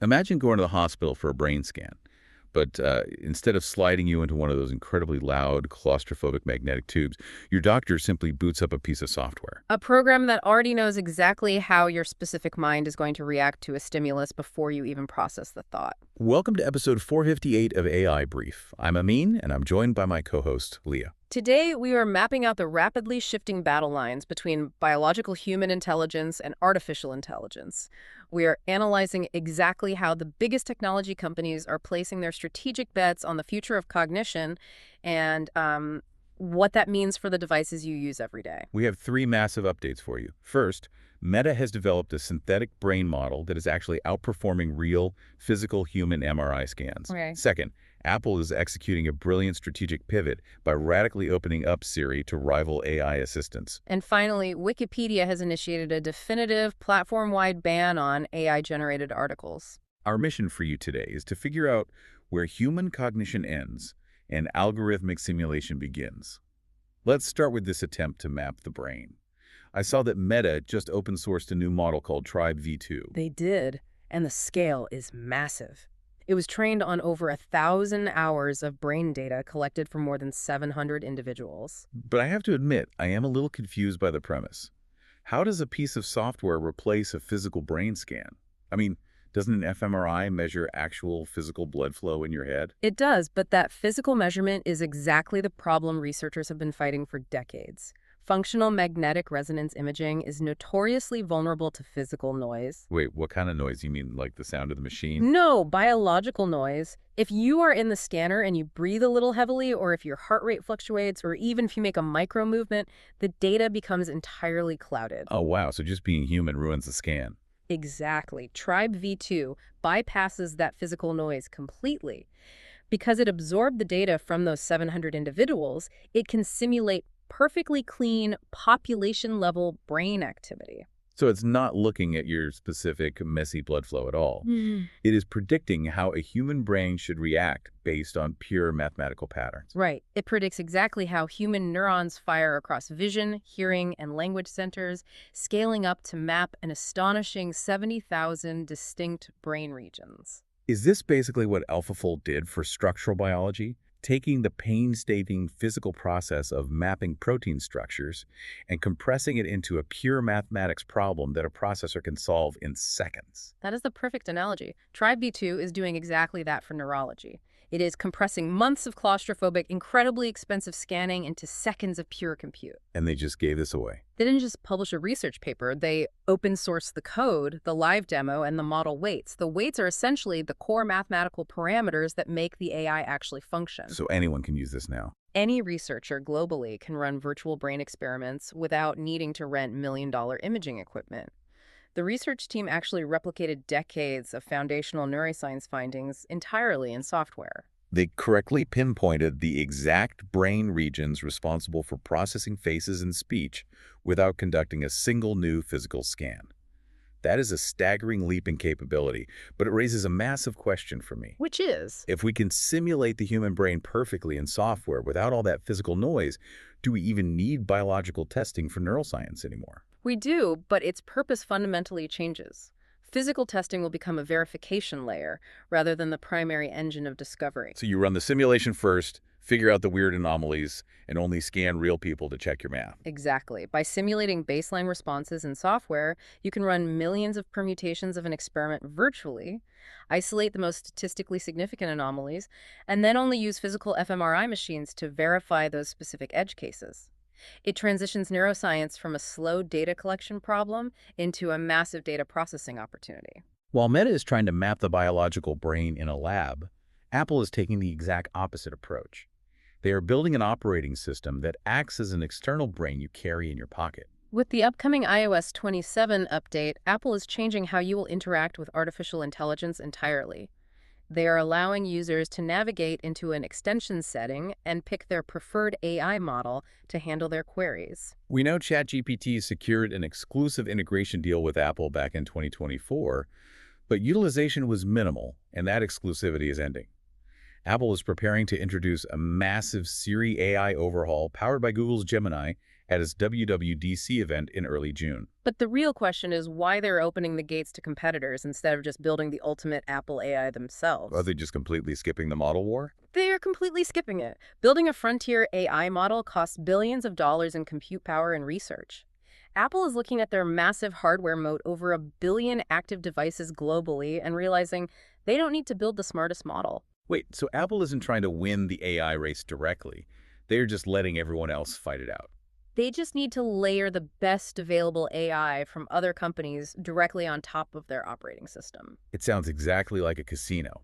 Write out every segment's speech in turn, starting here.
Imagine going to the hospital for a brain scan, but instead of sliding you into one of those incredibly loud, claustrophobic magnetic tubes, your doctor simply boots up a piece of software. A program that already knows exactly how your specific mind is going to react to a stimulus before you even process the thought. Welcome to episode 458 of AI Brief. I'm Amin, and I'm joined by my co-host, Leah. Today, we are mapping out the rapidly shifting battle lines between biological human intelligence and artificial intelligence. We are analyzing exactly how the biggest technology companies are placing their strategic bets on the future of cognition and what that means for the devices you use every day. We have three massive updates for you. First, Meta has developed a synthetic brain model that is actually outperforming real, physical human MRI scans. Okay. Second, Apple is executing a brilliant strategic pivot by radically opening up Siri to rival AI assistants. And finally, Wikipedia has initiated a definitive platform-wide ban on AI-generated articles. Our mission for you today is to figure out where human cognition ends and algorithmic simulation begins. Let's start with this attempt to map the brain. I saw that Meta just open-sourced a new model called Tribe V2. They did, and the scale is massive. It was trained on over 1,000 hours of brain data collected from more than 700 individuals. But I have to admit, I am a little confused by the premise. How does a piece of software replace a physical brain scan? I mean, doesn't an fMRI measure actual physical blood flow in your head? It does, but that physical measurement is exactly the problem researchers have been fighting for decades. Functional magnetic resonance imaging is notoriously vulnerable to physical noise. Wait, what kind of noise? You mean like the sound of the machine? No, biological noise. If you are in the scanner and you breathe a little heavily, or if your heart rate fluctuates, or even if you make a micro movement, the data becomes entirely clouded. Oh, wow. So just being human ruins the scan. Exactly. Tribe V2 bypasses that physical noise completely. Because it absorbed the data from those 700 individuals, it can simulate perfectly clean, population-level brain activity. So it's not looking at your specific messy blood flow at all. It is predicting how a human brain should react based on pure mathematical patterns. Right. It predicts exactly how human neurons fire across vision, hearing, and language centers, scaling up to map an astonishing 70,000 distinct brain regions. Is this basically what AlphaFold did for structural biology? Taking the painstaking physical process of mapping protein structures and compressing it into a pure mathematics problem that a processor can solve in seconds. That is the perfect analogy. Tribe V2 is doing exactly that for neurology. It is compressing months of claustrophobic, incredibly expensive scanning into seconds of pure compute. And they just gave this away. They didn't just publish a research paper. They open-sourced the code, the live demo, and the model weights. The weights are essentially the core mathematical parameters that make the AI actually function. So anyone can use this now. Any researcher globally can run virtual brain experiments without needing to rent million-dollar imaging equipment. The research team actually replicated decades of foundational neuroscience findings entirely in software. They correctly pinpointed the exact brain regions responsible for processing faces and speech without conducting a single new physical scan. That is a staggering leap in capability, but it raises a massive question for me. Which is? If we can simulate the human brain perfectly in software without all that physical noise, do we even need biological testing for neuroscience anymore? We do, but its purpose fundamentally changes. Physical testing will become a verification layer rather than the primary engine of discovery. So you run the simulation first, figure out the weird anomalies, and only scan real people to check your math. Exactly. By simulating baseline responses in software, you can run millions of permutations of an experiment virtually, isolate the most statistically significant anomalies, and then only use physical fMRI machines to verify those specific edge cases. It transitions neuroscience from a slow data collection problem into a massive data processing opportunity. While Meta is trying to map the biological brain in a lab, Apple is taking the exact opposite approach. They are building an operating system that acts as an external brain you carry in your pocket. With the upcoming iOS 27 update, Apple is changing how you will interact with artificial intelligence entirely. They are allowing users to navigate into an extension setting and pick their preferred AI model to handle their queries. We know ChatGPT secured an exclusive integration deal with Apple back in 2024, but utilization was minimal, and that exclusivity is ending. Apple is preparing to introduce a massive Siri AI overhaul powered by Google's Gemini at its WWDC event in early June. But the real question is why they're opening the gates to competitors instead of just building the ultimate Apple AI Are themselves. they just completely skipping the model war? They are completely skipping it. Building a frontier AI model costs billions of dollars in compute power and research. Apple is looking at their massive hardware moat over a billion active devices globally and realizing they don't need to build the smartest model. Wait, so Apple isn't trying to win the AI race directly. They're just letting everyone else fight it out. They just need to layer the best available AI from other companies directly on top of their operating system. It sounds exactly like a casino.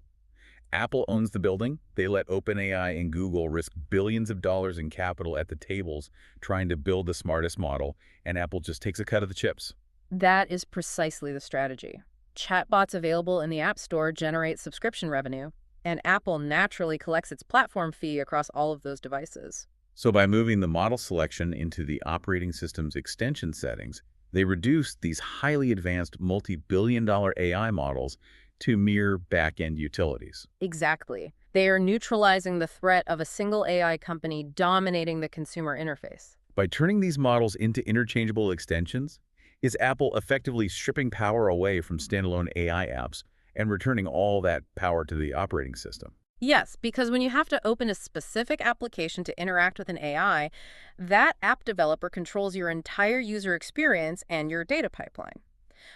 Apple owns the building. They let OpenAI and Google risk billions of dollars in capital at the tables trying to build the smartest model, and Apple just takes a cut of the chips. That is precisely the strategy. Chatbots available in the App Store generate subscription revenue, and Apple naturally collects its platform fee across all of those devices. So by moving the model selection into the operating system's extension settings, they reduce these highly advanced multi-billion-dollar AI models to mere back-end utilities. Exactly. They are neutralizing the threat of a single AI company dominating the consumer interface. By turning these models into interchangeable extensions, is Apple effectively stripping power away from standalone AI apps and returning all that power to the operating system? Yes, because when you have to open a specific application to interact with an AI, that app developer controls your entire user experience and your data pipeline.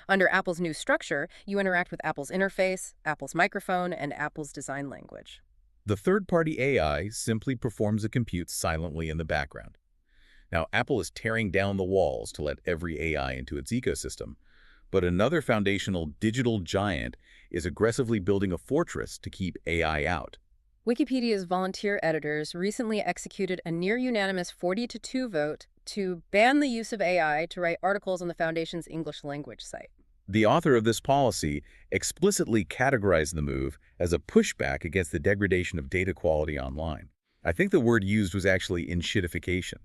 Under Apple's new structure, you interact with Apple's interface, Apple's microphone, and Apple's design language. The third-party AI simply performs the compute silently in the background. Now, Apple is tearing down the walls to let every AI into its ecosystem, but another foundational digital giant is aggressively building a fortress to keep AI out. Wikipedia's volunteer editors recently executed a near-unanimous 40-2 vote to ban the use of AI to write articles on the Foundation's English language site. The author of this policy explicitly categorized the move as a pushback against the degradation of data quality online. I think the word used was actually enshittification.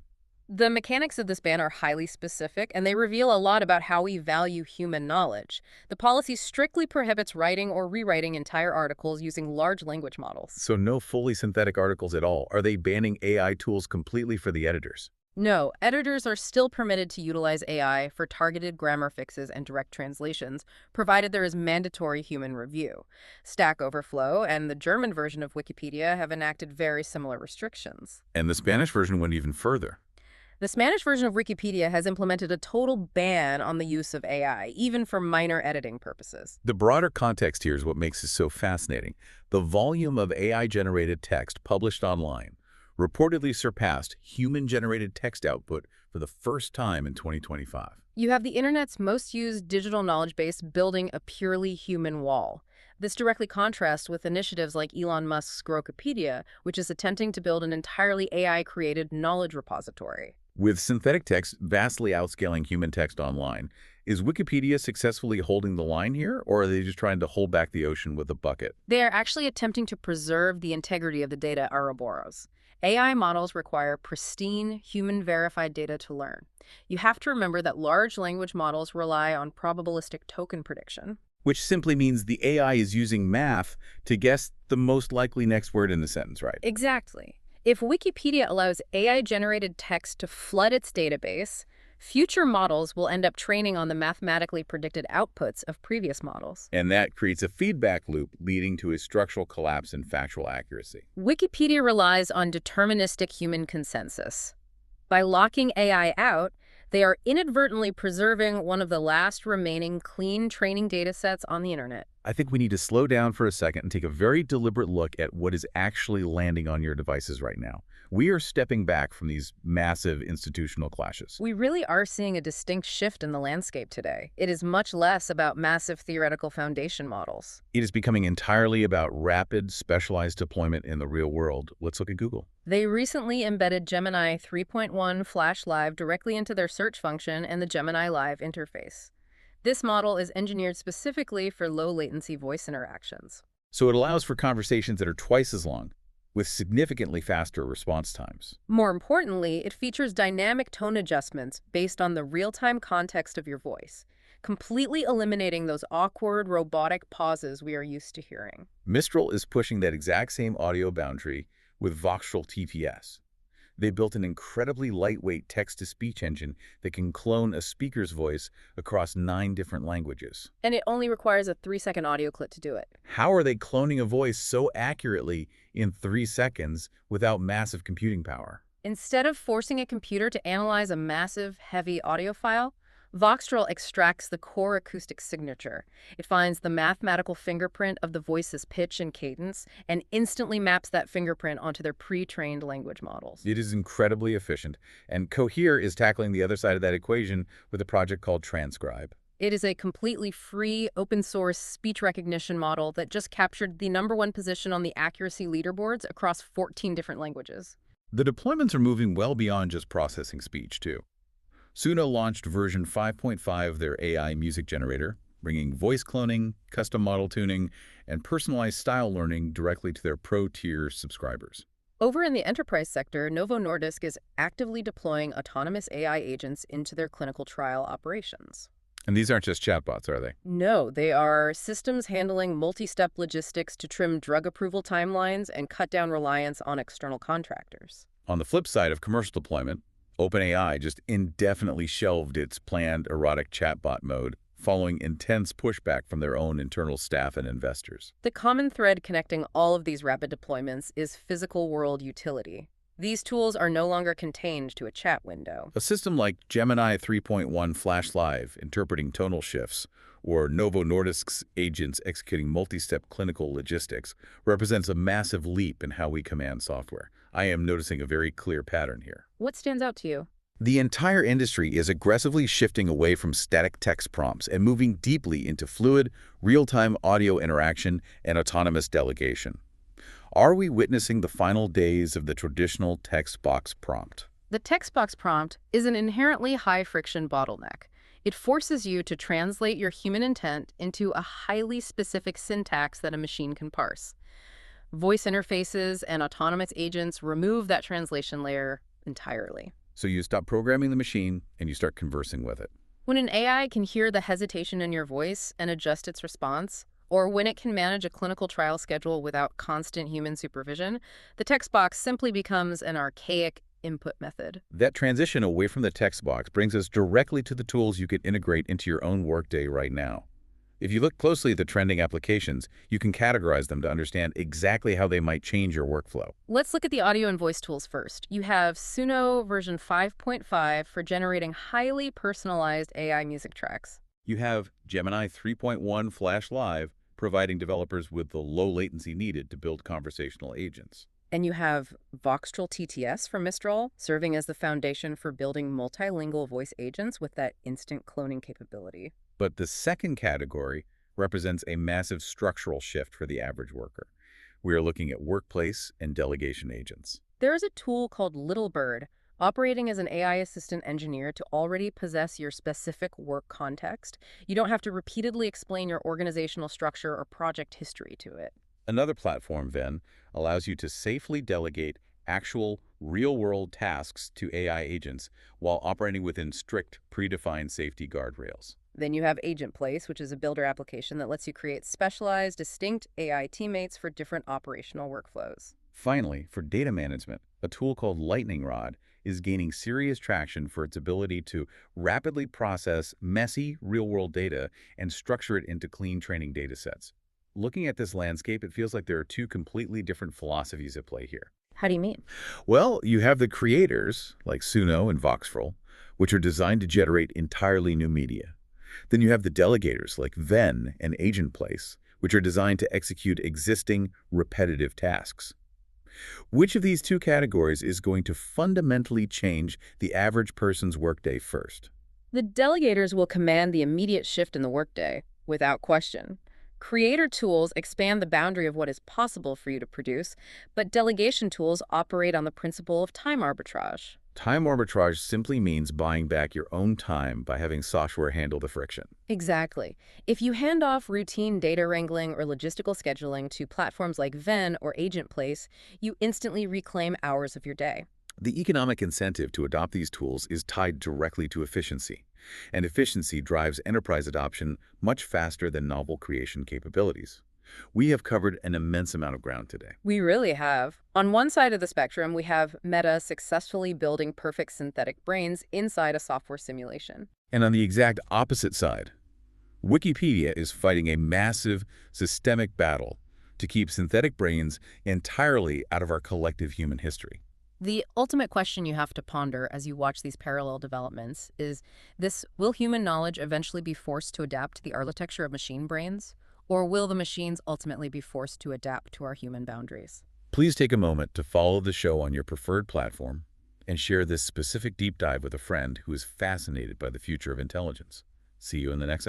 The mechanics of this ban are highly specific, and they reveal a lot about how we value human knowledge. The policy strictly prohibits writing or rewriting entire articles using large language models. So no fully synthetic articles at all. Are they banning AI tools completely for the editors? No, editors are still permitted to utilize AI for targeted grammar fixes and direct translations, provided there is mandatory human review. Stack Overflow and the German version of Wikipedia have enacted very similar restrictions. And the Spanish version went even further. The Spanish version of Wikipedia has implemented a total ban on the use of AI, even for minor editing purposes. The broader context here is what makes this so fascinating. The volume of AI-generated text published online reportedly surpassed human-generated text output for the first time in 2025. You have the internet's most used digital knowledge base building a purely human wall. This directly contrasts with initiatives like Elon Musk's Grokopedia, which is attempting to build an entirely AI-created knowledge repository. With synthetic text vastly outscaling human text online, is Wikipedia successfully holding the line here, or are they just trying to hold back the ocean with a bucket? They are actually attempting to preserve the integrity of the data Ouroboros. AI models require pristine, human-verified data to learn. You have to remember that large language models rely on probabilistic token prediction. Which simply means the AI is using math to guess the most likely next word in the sentence, right? Exactly. If Wikipedia allows AI-generated text to flood its database, future models will end up training on the mathematically predicted outputs of previous models. And that creates a feedback loop leading to a structural collapse in factual accuracy. Wikipedia relies on deterministic human consensus. By locking AI out, they are inadvertently preserving one of the last remaining clean training datasets on the internet. I think we need to slow down for a second and take a very deliberate look at what is actually landing on your devices right now. We are stepping back from these massive institutional clashes. We really are seeing a distinct shift in the landscape today. It is much less about massive theoretical foundation models. It is becoming entirely about rapid, specialized deployment in the real world. Let's look at Google. They recently embedded Gemini 3.1 Flash Live directly into their search function and the Gemini Live interface. This model is engineered specifically for low-latency voice interactions. So it allows for conversations that are twice as long, with significantly faster response times. More importantly, it features dynamic tone adjustments based on the real-time context of your voice. completely eliminating those awkward, robotic pauses we are used to hearing. Mistral is pushing that exact same audio boundary with Voxtral TPS. They built an incredibly lightweight text-to-speech engine that can clone a speaker's voice across 9 different languages. And it only requires a 3-second audio clip to do it. How are they cloning a voice so accurately in 3 seconds without massive computing power? Instead of forcing a computer to analyze a massive, heavy audio file, Voxtral extracts the core acoustic signature. It finds the mathematical fingerprint of the voice's pitch and cadence and instantly maps that fingerprint onto their pre-trained language models. It is incredibly efficient, and Cohere is tackling the other side of that equation with a project called Transcribe. It is a completely free, open-source speech recognition model that just captured the #1 position on the accuracy leaderboards across 14 different languages. The deployments are moving well beyond just processing speech, too. Suno launched version 5.5 of their AI music generator, bringing voice cloning, custom model tuning, and personalized style learning directly to their pro-tier subscribers. Over in the enterprise sector, Novo Nordisk is actively deploying autonomous AI agents into their clinical trial operations. And these aren't just chatbots, are they? No, they are systems handling multi-step logistics to trim drug approval timelines and cut down reliance on external contractors. On the flip side of commercial deployment, OpenAI just indefinitely shelved its planned erotic chatbot mode following intense pushback from their own internal staff and investors. The common thread connecting all of these rapid deployments is physical world utility. These tools are no longer contained to a chat window. A system like Gemini 3.1 Flash Live interpreting tonal shifts, or Novo Nordisk's agents executing multi-step clinical logistics, represents a massive leap in how we command software. I am noticing a very clear pattern here. What stands out to you? The entire industry is aggressively shifting away from static text prompts and moving deeply into fluid, real-time audio interaction and autonomous delegation. Are we witnessing the final days of the traditional text box prompt? The text box prompt is an inherently high-friction bottleneck. It forces you to translate your human intent into a highly specific syntax that a machine can parse. Voice interfaces and autonomous agents remove that translation layer entirely. So you stop programming the machine and you start conversing with it. When an AI can hear the hesitation in your voice and adjust its response, or when it can manage a clinical trial schedule without constant human supervision, the text box simply becomes an archaic input method. That transition away from the text box brings us directly to the tools you could integrate into your own workday right now. If you look closely at the trending applications, you can categorize them to understand exactly how they might change your workflow. Let's look at the audio and voice tools first. You have Suno version 5.5 for generating highly personalized AI music tracks. You have Gemini 3.1 Flash Live, providing developers with the low latency needed to build conversational agents. And you have Voxtral TTS from Mistral, serving as the foundation for building multilingual voice agents with that instant cloning capability. But the second category represents a massive structural shift for the average worker. We are looking at workplace and delegation agents. There is a tool called Littlebird, operating as an AI assistant engineer to already possess your specific work context. You don't have to repeatedly explain your organizational structure or project history to it. Another platform, Ven, allows you to safely delegate actual, real-world tasks to AI agents while operating within strict, predefined safety guardrails. Then you have Agent Place, which is a builder application that lets you create specialized, distinct AI teammates for different operational workflows. Finally, for data management, a tool called Lightning Rod is gaining serious traction for its ability to rapidly process messy, real-world data and structure it into clean training data sets. Looking at this landscape, it feels like there are two completely different philosophies at play here. How do you mean? Well, you have the creators, like Suno and Voxtral, which are designed to generate entirely new media. Then you have the delegators, like Ven and Agent Place, which are designed to execute existing, repetitive tasks. Which of these two categories is going to fundamentally change the average person's workday first? The delegators will command the immediate shift in the workday, without question. Creator tools expand the boundary of what is possible for you to produce, but delegation tools operate on the principle of time arbitrage. Time arbitrage simply means buying back your own time by having software handle the friction. Exactly. If you hand off routine data wrangling or logistical scheduling to platforms like Ven or Agent Place, you instantly reclaim hours of your day. The economic incentive to adopt these tools is tied directly to efficiency. And efficiency drives enterprise adoption much faster than novel creation capabilities. We have covered an immense amount of ground today. We really have. On one side of the spectrum, we have Meta successfully building perfect synthetic brains inside a software simulation. And on the exact opposite side, Wikipedia is fighting a massive, systemic battle to keep synthetic brains entirely out of our collective human history. The ultimate question you have to ponder as you watch these parallel developments is this: will human knowledge eventually be forced to adapt to the architecture of machine brains? Or will the machines ultimately be forced to adapt to our human boundaries? Please take a moment to follow the show on your preferred platform and share this specific deep dive with a friend who is fascinated by the future of intelligence. See you in the next